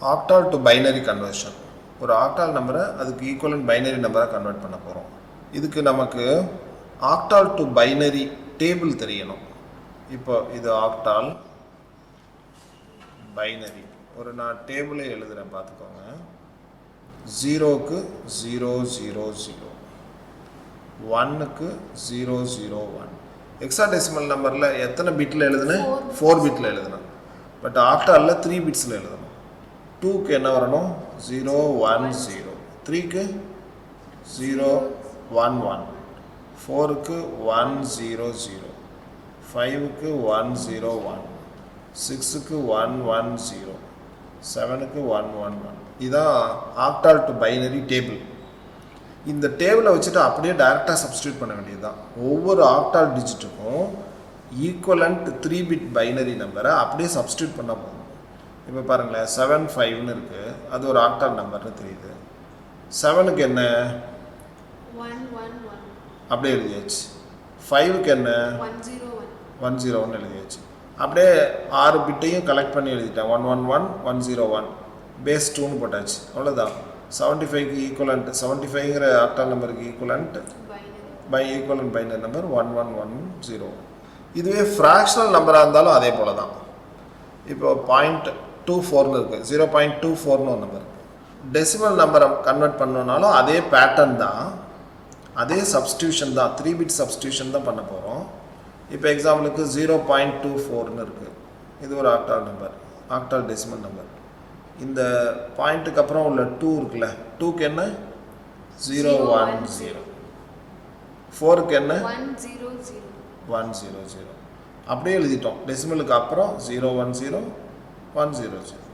Octal to binary conversion. ஒரு octal நம்பரை அதுக்கு ஈக்குவலன்ட் பைனரி நம்பராக கன்வெர்ட் பண்ண போகிறோம். இதுக்கு நமக்கு octal to binary டேபிள் தெரியணும். இப்போ இது octal பைனரி ஒரு நான் டேபிளே எழுதுகிறேன் பார்த்துக்கோங்க. 0க்கு 0 0 0, 1க்கு 0 0 1. ஹெக்ஸாடெசிமல் நம்பரில் எத்தனை பிட்டில் எழுதுனேன்? 4 பிட்டில் எழுதுனேன். பட் ஆக்டாலில் 3 பிட்ஸில் எழுதணும். 2க்கு என்ன வரணும்? 0 1 0. 3க்கு 0 1 1. 4க்கு 1 0 0. 5க்கு 1 0 1. 6க்கு 1 1 0. 7க்கு 1 1 1. இதுதான் ஆக்டால் டு பைனரி டேபிள். இந்த டேபிளை வச்சுட்டு அப்படியே டைரெக்டாக சப்ஸ்டியூட் பண்ண வேண்டியது தான். ஒவ்வொரு ஆக்டால் டிஜிட்டுக்கும் ஈக்குவலண்ட் 3 பிட் பைனரி நம்பரை அப்படியே சப்ஸ்டியூட் பண்ண போகும். இப்போ பாருங்களேன், 7 5ன்னு இருக்குது, அது ஒரு ஆக்டால் நம்பர்னு தெரியுது. 7க்கு என்ன? 1 1 1 அப்படியே எழுதியாச்சு. 5க்கு என்ன? 101 எழுதியாச்சு. அப்படியே 6 பிட்டையும் கலெக்ட் பண்ணி எழுதிட்டேன். 111 101 பேஸ் 2ன்னு போட்டாச்சு. அவ்வளோதான். 75க்கு ஈக்குவலண்ட், 75ங்கிற ஆக்டால் நம்பருக்கு ஈக்குவலண்ட் ஈக்குவலண்ட் பைனரி நம்பர் 1110. இதுவே ஃப்ராக்ஷனல் நம்பராக இருந்தாலும் அதே போல தான். இப்போ 0.24ன்னு இருக்குது, 0.24ன்னு ஒரு நம்பர். டெசிமல் நம்பரை கன்வெர்ட் பண்ணோன்னாலும் அதே பேட்டர்ன் தான், அதே சப்ஸ்டியூஷன் தான், 3 பிட் சப்ஸ்டியூஷன் தான் பண்ண போகிறோம். இப்போ எக்ஸாம்பிளுக்கு 0.24ன்னு இருக்குது, இது ஒரு octal number, octal decimal number. இந்த பாயிண்ட்டுக்கு அப்புறம் உள்ள 2 இருக்குல்ல, 2க்கு என்ன? 0 1 0. 4க்கு என்ன? 1 0 0. அப்படியே எழுதிட்டோம். டெசிமலுக்கு அப்புறம் 0 1 0 1 0 0.